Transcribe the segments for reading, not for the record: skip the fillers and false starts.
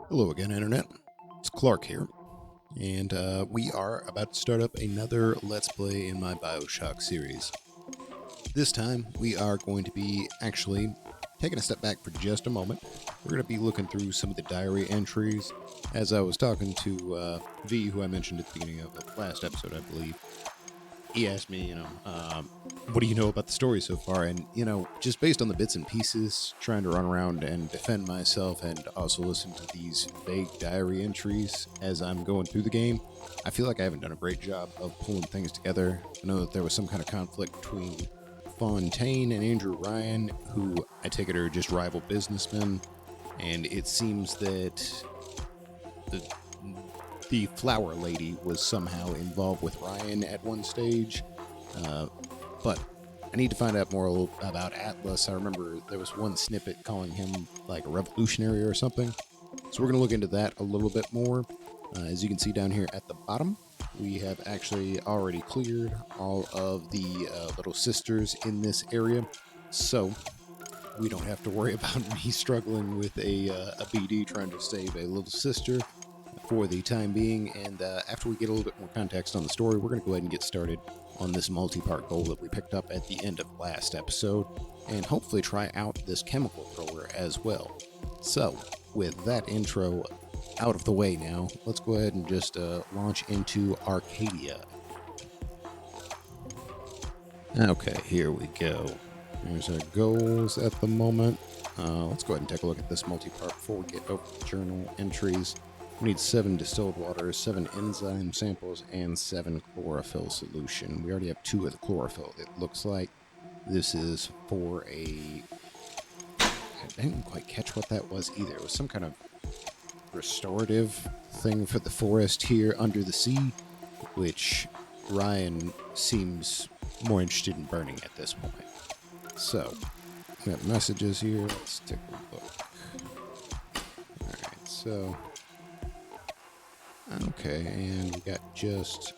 Hello again, Internet. It's Clark here, and we are about to start up another Let's Play in my Bioshock series. This time, we are going to be actually taking a step back for just a moment. We're going to be looking through some of the diary entries. As I was talking to V, who I mentioned at the beginning of the last episode, I believe, he asked me, what do you know about the story so far? And, just based on the bits and pieces, trying to run around and defend myself and also listen to these vague diary entries as I'm going through the game, I feel like I haven't done a great job of pulling things together. I know that there was some kind of conflict between Fontaine and Andrew Ryan, who I take it are just rival businessmen, and it seems that the the flower lady was somehow involved with Ryan at one stage. But I need to find out more about Atlas. I remember there was one snippet calling him like a revolutionary or something. So we're going to look into that a little bit more. As you can see down here at the bottom, we have actually already cleared all of the little sisters in this area. So we don't have to worry about me struggling with a BD trying to save a little sister for the time being. And after we get a little bit more context on the story, we're going to go ahead and get started on this multi-part goal that we picked up at the end of last episode, and hopefully try out this chemical thrower as well. So, with that intro out of the way now, let's go ahead and just launch into Arcadia. Okay, here we go. Here's our goals at the moment. Let's go ahead and take a look at this multi-part before we get over the journal entries. We need 7 distilled water, 7 enzyme samples, and 7 chlorophyll solution. We already have 2 of the chlorophyll. It looks like this is for a... I didn't quite catch what that was either. It was some kind of restorative thing for the forest here under the sea, which Ryan seems more interested in burning at this point. So, we have messages here. Let's take a look. Alright, so... Okay, and we got just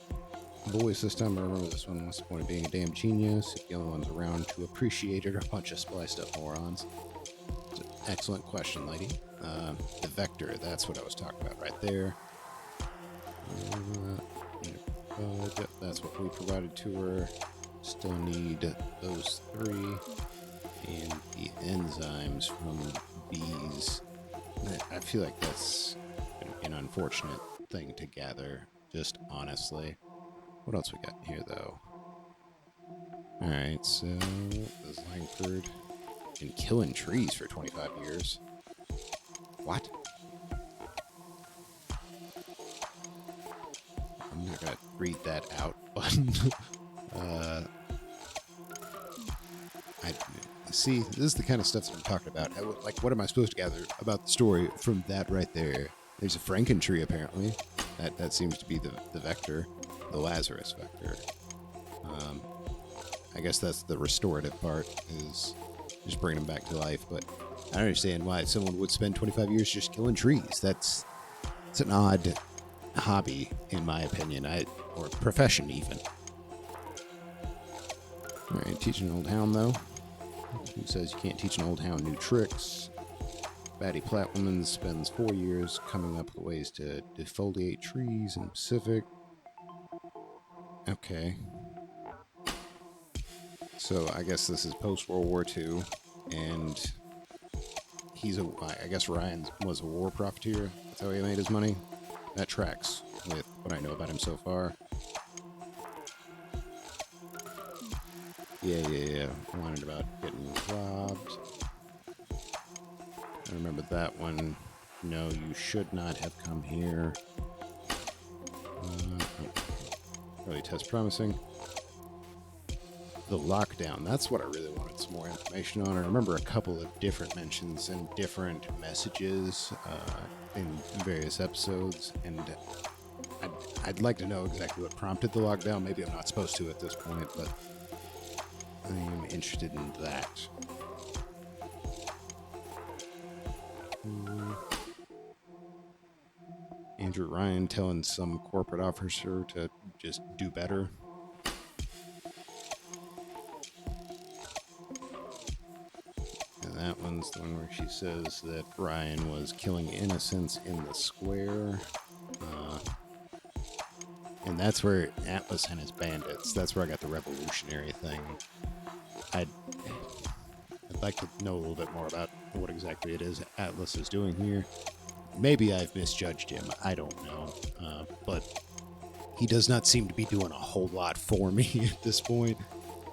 voice system. I remember this one. What's the point of being a damn genius if the only ones around to appreciate it are a bunch of spliced up morons? It's an excellent question, lady. The vector, that's what I was talking about right there. Yep, that's what we provided to her. Still need those 3 and the enzymes from bees. I feel like that's an unfortunate thing to gather, just honestly. What else we got in here, though? Alright, so this Langford been killing trees for 25 years. What? I'm not gonna read that out, but I see. This is the kind of stuff that I'm talking about. Like, what am I supposed to gather about the story from that right there? There's a Franken tree, apparently. That seems to be the vector, the Lazarus vector. I guess that's the restorative part, is just bringing them back to life. But I don't understand why someone would spend 25 years just killing trees. It's an odd hobby, in my opinion, or profession even. All right, teaching an old hound though. Who says you can't teach an old hound new tricks? Batty Platwoman spends 4 years coming up with ways to defoliate trees in the Pacific. Okay. So I guess this is post-World War II, and I guess Ryan was a war profiteer. That's how he made his money. That tracks with what I know about him so far. Yeah. Wanted about getting robbed. I remember that one. No, you should not have come here. Early test promising. The lockdown. That's what I really wanted some more information on. I remember a couple of different mentions and different messages in various episodes, and I'd like to know exactly what prompted the lockdown. Maybe I'm not supposed to at this point, but I am interested in that. Andrew Ryan telling some corporate officer to just do better. And that one one's the one where she says that Ryan was killing innocents in the square. And that's where Atlas and his bandits, that's where I got the revolutionary thing. I'd like to know a little bit more about what exactly it is Atlas is doing here. Maybe I've misjudged him. I don't know. But he does not seem to be doing a whole lot for me at this point.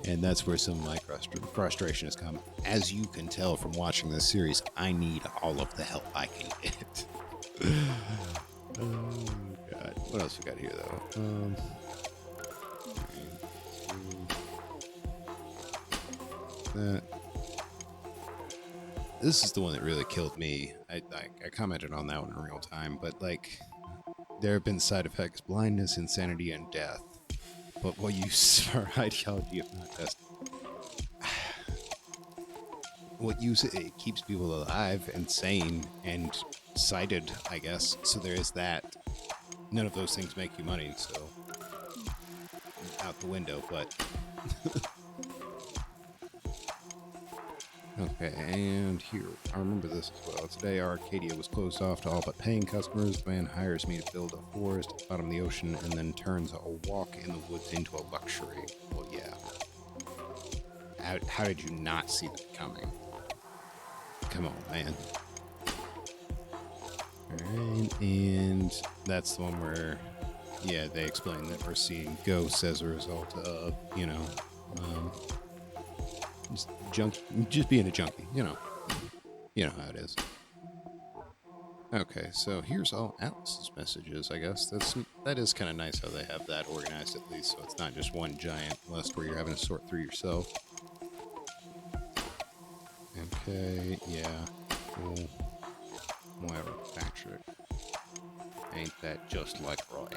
And that's where some of my frustration has come. As you can tell from watching this series, I need all of the help I can get. Oh, God. What else we got here, though? This is the one that really killed me. I commented on that one in real time, but like, there have been side effects: blindness, insanity, and death. But what use for ideology of not testing? What use it keeps people alive and sane and sighted, I guess. So there is that. None of those things make you money, so out the window. But okay, and here, I remember this as well. Today, Arcadia was closed off to all but paying customers. The man hires me to build a forest at the bottom of the ocean and then turns a walk in the woods into a luxury. Well, yeah. How did you not see that coming? Come on, man. Alright, and that's the one where, yeah, they explain that we're seeing ghosts as a result of, just being a junkie, you know how it is. Okay, so here's all Atlas's messages, I guess. That is kind of nice how they have that organized at least, so it's not just one giant list where you're having to sort through yourself. Okay, yeah, cool. Whatever, Patrick. Ain't that just like Roy?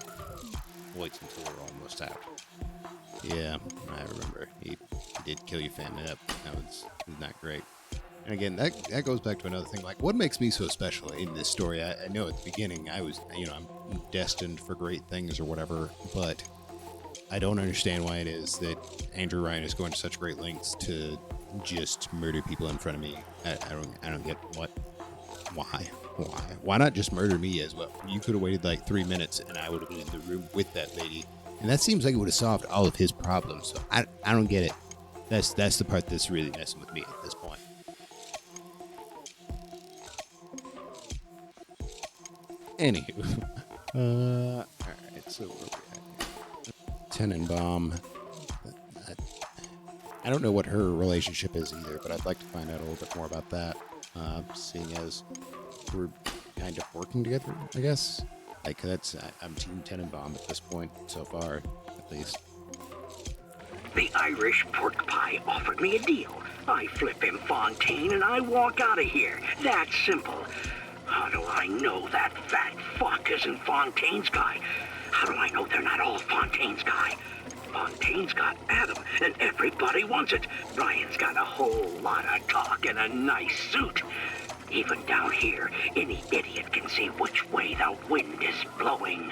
Wait until we're almost out. Yeah, I remember. He did kill your family. That was not great. And again, that goes back to another thing. Like, what makes me so special in this story? I know at the beginning I was, I'm destined for great things or whatever, but I don't understand why it is that Andrew Ryan is going to such great lengths to just murder people in front of me. I don't get why not just murder me as well? You could have waited like 3 minutes and I would have been in the room with that lady, and that seems like it would have solved all of his problems. So I don't get it. That's the part that's really messing with me at this point. Anywho, all right, so where we at? Tenenbaum. I don't know what her relationship is either, but I'd like to find out a little bit more about that. Seeing as we're kind of working together, I guess. Like, I'm Team Tenenbaum at this point, so far, at least. The Irish pork pie offered me a deal. I flip him Fontaine and I walk out of here. That's simple. How do I know that fat fuck isn't Fontaine's guy? How do I know they're not all Fontaine's guy? Fontaine's got Adam, and everybody wants it. Ryan's got a whole lot of talk and a nice suit. Even down here, any idiot can see which way the wind is blowing.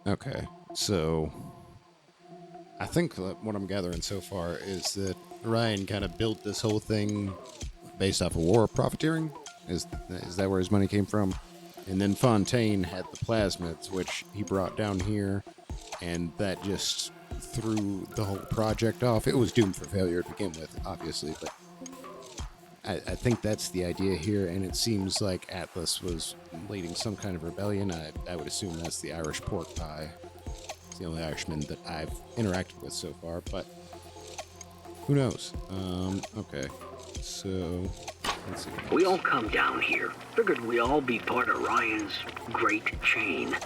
Okay, so I think what I'm gathering so far is that Ryan kind of built this whole thing based off of war profiteering. Is that where his money came from? And then Fontaine had the plasmids, which he brought down here, and that just threw the whole project off. It was doomed for failure to begin with, obviously, but I think that's the idea here, and it seems like Atlas was leading some kind of rebellion. I would assume that's the Irish pork pie. It's the only Irishman that I've interacted with so far, but who knows? Okay, so let's see. We all come down here. Figured we all be part of Ryan's great chain.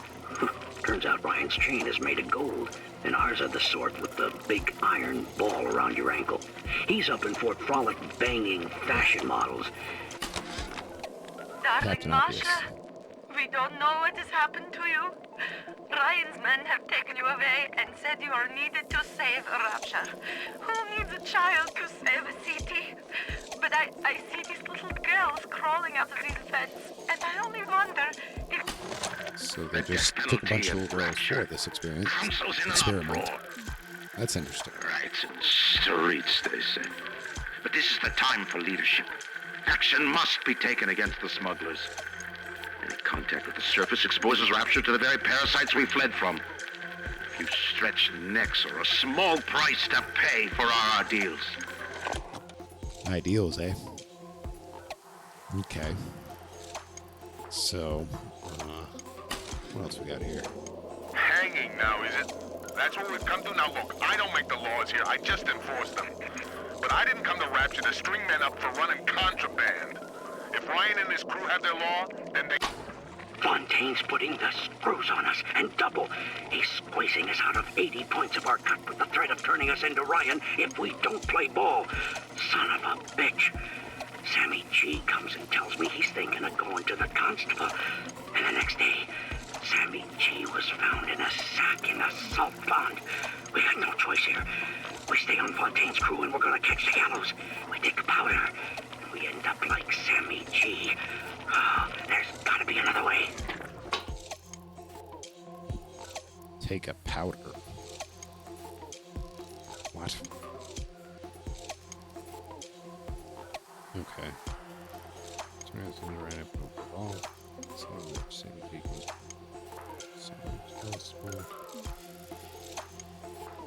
Turns out Ryan's chain is made of gold, and ours are the sort with the big iron ball around your ankle. He's up in Fort Frolic banging fashion models. Darling Masha, we don't know what has happened to you. Ryan's men have taken you away and said you are needed to save Rapture. Who needs a child to save a city? But I see these little girls crawling out of these vents, and I only wonder if... So they just took a bunch of little girls for this experiment. That's interesting. Right in the streets, they say. But this is the time for leadership. Action must be taken against the smugglers. Any contact with the surface exposes Rapture to the very parasites we fled from. A few stretched necks or a small price to pay for our ideals. Ideals, eh? Okay. So, what else we got here? Hanging now, is it? That's what we've come to? Now look, I don't make the laws here, I just enforce them. But I didn't come to Rapture to string men up for running contraband. If Ryan and his crew have their law, then they... Fontaine's putting the screws on us, and double. He's squeezing us out of 80 points of our cut with the threat of turning us into Ryan if we don't play ball. Son of a bitch. Sammy G comes and tells me he's thinking of going to the constable. And the next day, Sammy G was found in a sack in a salt pond. We got no choice here. We stay on Fontaine's crew and we're gonna catch the gallows. We take powder, and we end up like Sammy G. Oh, there's gotta be another way. Take a powder. What? Okay.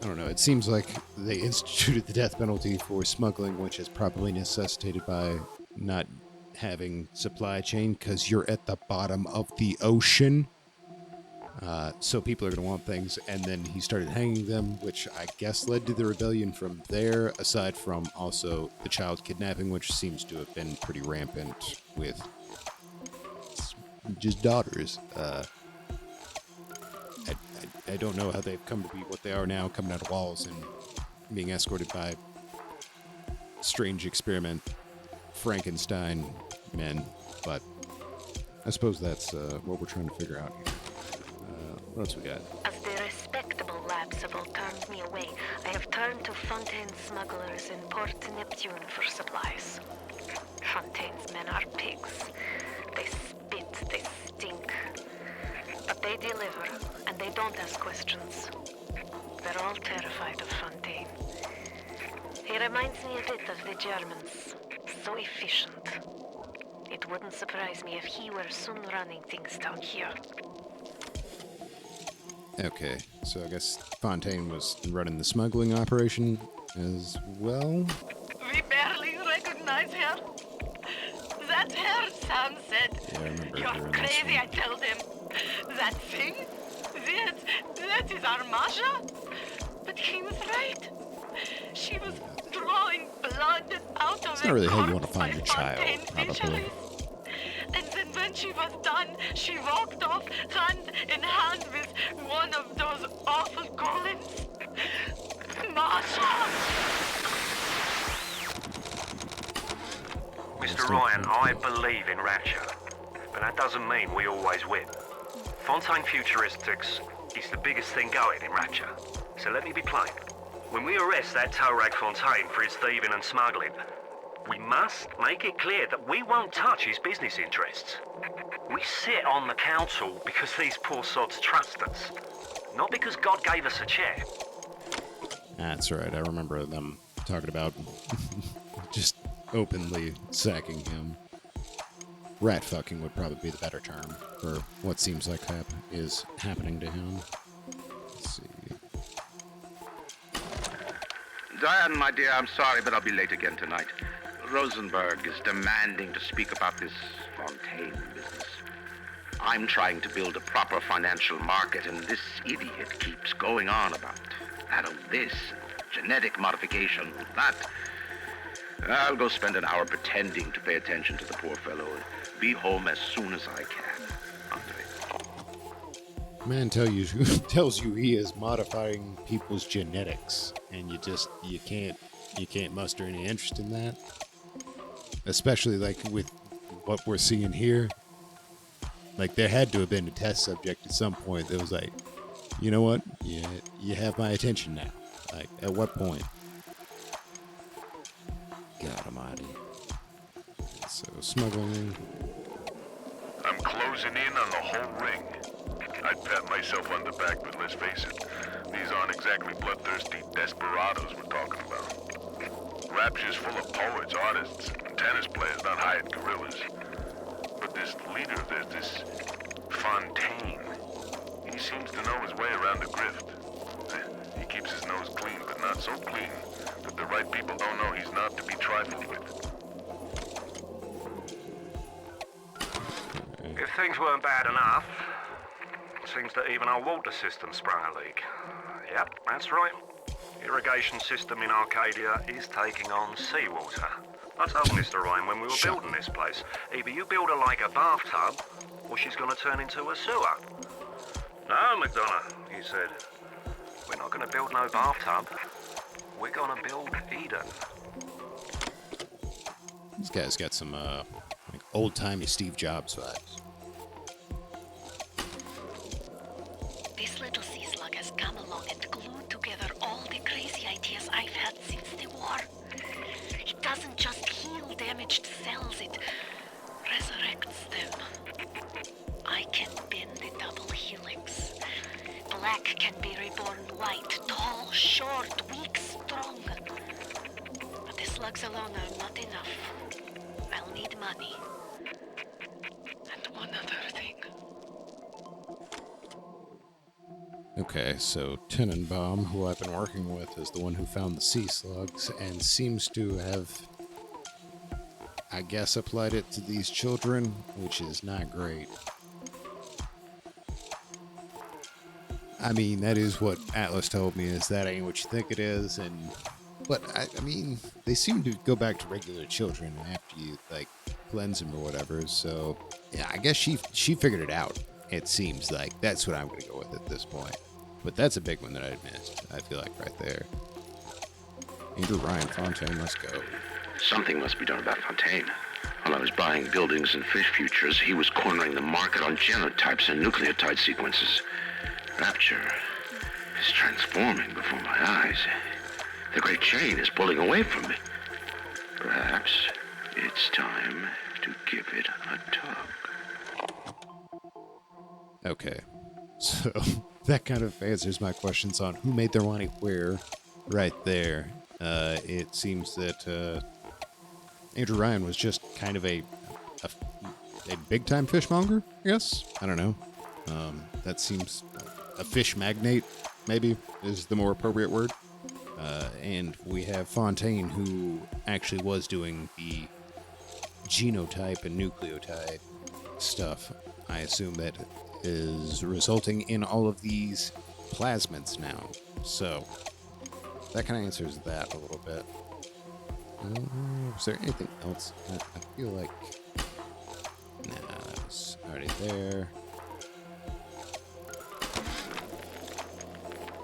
I don't know. It seems like they instituted the death penalty for smuggling, which is probably necessitated by not having supply chain because you're at the bottom of the ocean. So people are going to want things, and then he started hanging them, which I guess led to the rebellion from there, aside from also the child kidnapping, which seems to have been pretty rampant with just daughters. I don't know how they've come to be what they are now, coming out of walls and being escorted by strange experiment Frankenstein men, but I suppose that's what we're trying to figure out here. What else we got? As the respectable Lapsible turned me away, I have turned to Fontaine's smugglers in Port Neptune for supplies. Fontaine's men are pigs. They spit, they stink. But they deliver, and they don't ask questions. They're all terrified of Fontaine. He reminds me a bit of the Germans. So efficient. It wouldn't surprise me if he were soon running things down here. Okay, so I guess Fontaine was running the smuggling operation as well. We barely recognize her. That's her, Sam said. Yeah, I remember You're hearing this crazy, one. I told him. That thing? That is our Masha? But he was right. She was drawing blood out of It's not really how you want to corpse find by your child, Fontaine's probably. fisheries. And then when she was done, she walked off hand in hand with one of those awful golems. Masha! Mr. Ryan, I believe in Rapture, but that doesn't mean we always win. Fontaine Futuristics is the biggest thing going in Rapture, so let me be plain. When we arrest that tow rag Fontaine for his thieving and smuggling, we must make it clear that we won't touch his business interests. We sit on the council because these poor sods trust us, not because God gave us a chair. That's right, I remember them talking about just openly sacking him. Rat fucking would probably be the better term for what seems like is happening to him. Let's see. Diane, my dear, I'm sorry, but I'll be late again tonight. Rosenberg is demanding to speak about this Fontaine business. I'm trying to build a proper financial market, and this idiot keeps going on about this, genetic modification, that. I'll go spend an hour pretending to pay attention to the poor fellow and be home as soon as I can. Andre. Man tells you he is modifying people's genetics, and you can't muster any interest in that. Especially like with what we're seeing here. Like there had to have been a test subject at some point that was like, you know what? You have my attention now. Like at what point? God almighty. So smuggling. I'm closing in on the whole ring. I'd pat myself on the back, but let's face it, these aren't exactly bloodthirsty desperados we're talking about. Rapture's full of poets, artists, and tennis players, not hired gorillas. But this leader of theirs, this Fontaine, he seems to know his way around the grift. He keeps his nose clean, but not so clean that the right people don't know he's not to be trifled with. If things weren't bad enough, it seems that even our water system sprung a leak. Yep, that's right. Irrigation system in Arcadia is taking on seawater. I told Mr. Ryan when we were building this place, either you build her like a bathtub, or she's gonna turn into a sewer. No, McDonough, he said. We're not gonna build no bathtub. We're gonna build Eden. This guy's got some like old-timey Steve Jobs vibes. This little sea slug has come along and glued together all the crazy ideas I've had since the war. It doesn't just heal damaged cells, it resurrects them. I can bend the double helix. Black can be reborn white, tall, short, weak, strong. But the slugs alone are not enough. I'll need money. And one other thing. Okay, so Tenenbaum, who I've been working with, is the one who found the sea slugs and seems to have, I guess, applied it to these children, which is not great. I mean, that is what Atlas told me, is that ain't what you think it is, but I mean, they seem to go back to regular children after you, like, cleanse them or whatever, so, yeah, I guess she figured it out. It seems like that's what I'm going to go with at this point. But that's a big one that I missed, I feel like, right there. Andrew Ryan Fontaine, let's go. Something must be done about Fontaine. While I was buying buildings and fish futures, he was cornering the market on genotypes and nucleotide sequences. Rapture is transforming before my eyes. The great chain is pulling away from me. Perhaps it's time to give it a tug. Okay, so that kind of answers my questions on who made their money where right there. It seems that Andrew Ryan was just kind of a big-time fishmonger, I guess? I don't know. That seems... a fish magnate, maybe, is the more appropriate word. And we have Fontaine, who actually was doing the genotype and nucleotide stuff. I assume that is resulting in all of these plasmids now. So, that kind of answers that a little bit. Is there anything else? I feel like... Nah, that was already there.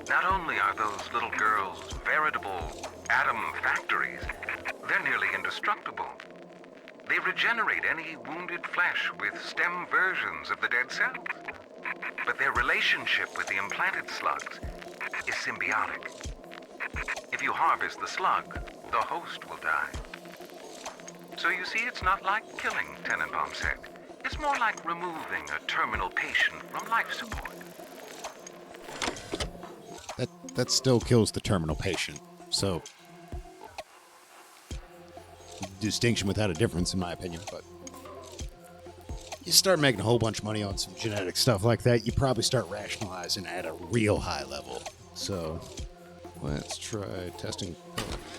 Not only are those little girls veritable atom factories, they're nearly indestructible. They regenerate any wounded flesh with stem versions of the dead cells. But their relationship with the implanted slugs is symbiotic. If you harvest the slug, the host will die. So you see, it's not like killing, Tenenbaum said. It's more like removing a terminal patient from life support. That still kills the terminal patient. So, distinction without a difference, in my opinion. But you start making a whole bunch of money on some genetic stuff like that, you probably start rationalizing at a real high level. So, let's try testing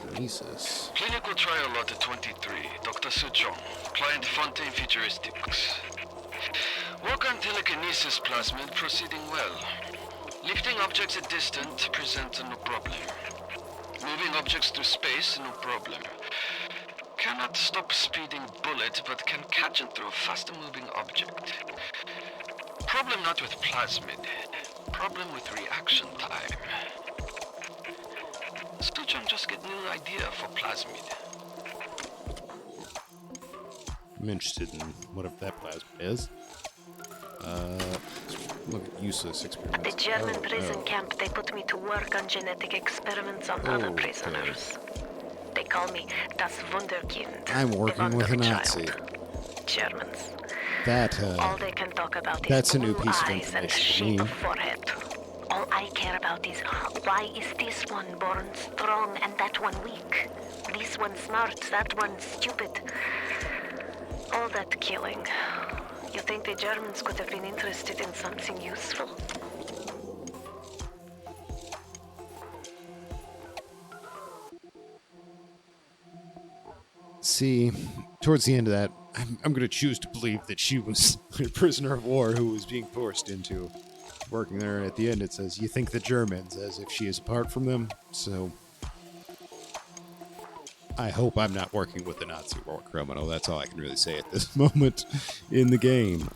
telekinesis. Clinical trial lot 23, Dr. Suchong, client Fontaine Futuristics. Work on telekinesis plasmid proceeding well. Lifting objects at distance presents no problem. Moving objects through space, no problem. Cannot stop speeding bullet, but can catch and throw faster moving object. Problem not with plasmid. Problem with reaction time. Stuchon just get new idea for plasmid. I'm interested in whatever that plasmid is. Look at useless At experiments. the German prison camp, they put me to work on genetic experiments on other prisoners. They call me Das Wunderkind. I'm the working with a wonder Nazi. child. Germans. That, All they can talk about is that's a new blue piece of eyes and information to me. shape of forehead. All I care about is why is this one born strong and that one weak? This one smart, that one stupid. All that killing. You think the Germans could have been interested in something useful? See, towards the end of that, I'm going to choose to believe that she was a prisoner of war who was being forced into working there. At the end, it says, "You think the Germans," as if she is apart from them. So, I hope I'm not working with the Nazi war criminal. That's all I can really say at this moment in the game.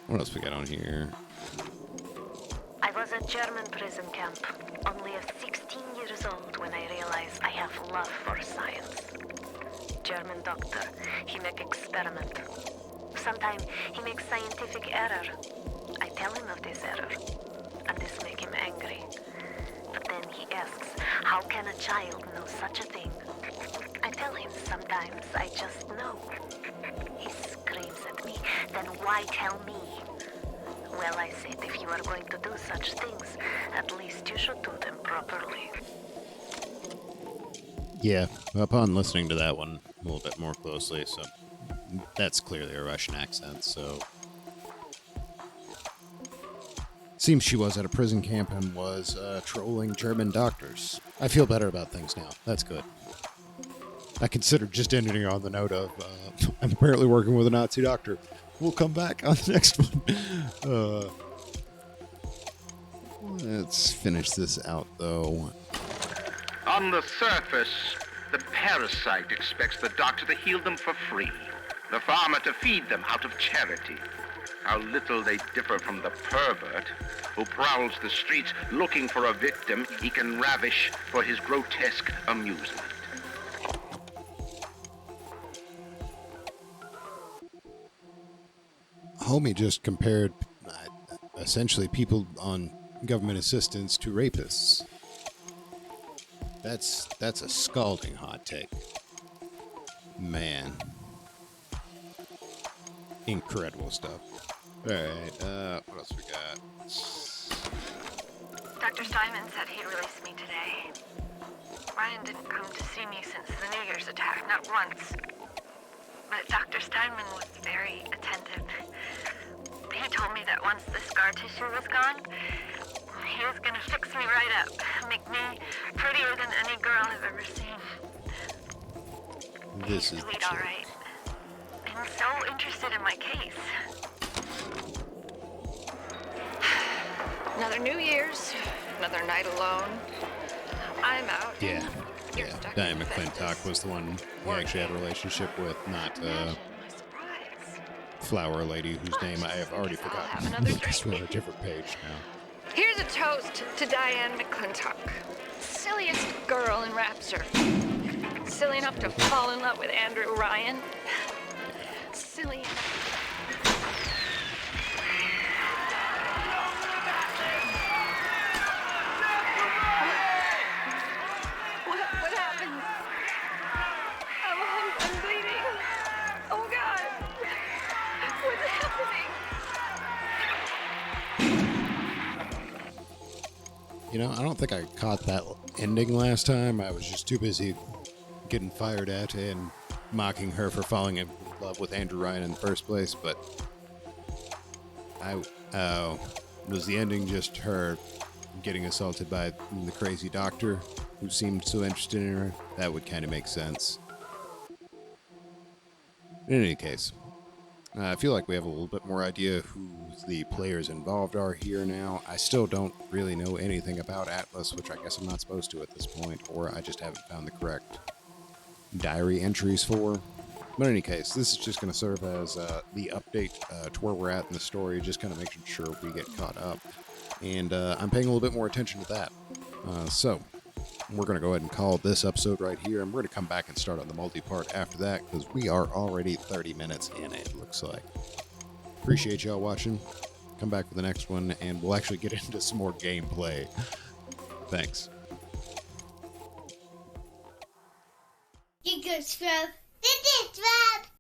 What else we got on here? I was at German prison camp, only 16 years old when I realized I have love for science. German doctor, he make experiment. Sometimes he makes scientific error. I tell him of this error, and this make him angry. But then he asks, how can a child know such a thing? I tell him sometimes I just know. He screams at me, then why tell me? Well, I said, if you are going to do such things, at least you should do them properly. Yeah, upon listening to that one a little bit more closely, so that's clearly a Russian accent, so... Seems she was at a prison camp and was trolling German doctors. I feel better about things now. That's good. I considered just ending on the note of, I'm apparently working with a Nazi doctor. We'll come back on the next one. Let's finish this out, though. On the surface, the parasite expects the doctor to heal them for free, the farmer to feed them out of charity. How little they differ from the pervert who prowls the streets looking for a victim he can ravish for his grotesque amusement. Homie just compared essentially people on government assistance to rapists. That's a scalding hot take. Man. Incredible stuff. Alright, what else we got? Dr. Steinman said he'd release me today. Ryan didn't come to see me since the New Year's attack, not once. But Dr. Steinman was very attentive. He told me that once the scar tissue was gone, he was gonna fix me right up, make me prettier than any girl I've ever seen. This He's is the sweet, truth. all right. And so interested in my case. Another New Year's, another night alone. I'm out. Yeah. You're Yeah. stuck Diane in McClintock was the one he actually had a relationship with, not Imagine my surprise. Flower Lady, whose name I have already I'll have forgotten. another Because we're on a drink. different page now. Here's a toast to Diane McClintock. Silliest girl in Rapture. Silly enough to fall in love with Andrew Ryan. Silly enough. What happened? I'm bleeding. Oh God. What's happening? You know, I don't think I caught that ending last time. I was just too busy getting fired at and mocking her for falling in love with Andrew Ryan in the first place, but was the ending just her getting assaulted by the crazy doctor who seemed so interested in her? That would kind of make sense. In any case, I feel like we have a little bit more idea who the players involved are here now. I still don't really know anything about Atlas, which I guess I'm not supposed to at this point, or I just haven't found the correct diary entries for. But in any case, this is just going to serve as the update to where we're at in the story, just kind of making sure we get caught up. And I'm paying a little bit more attention to that. So, we're going to go ahead and call this episode right here, and we're going to come back and start on the multi-part after that, because we are already 30 minutes in, it looks like. Appreciate y'all watching. Come back for the next one, and we'll actually get into some more gameplay. Thanks. You good scrub. Did it, Rob?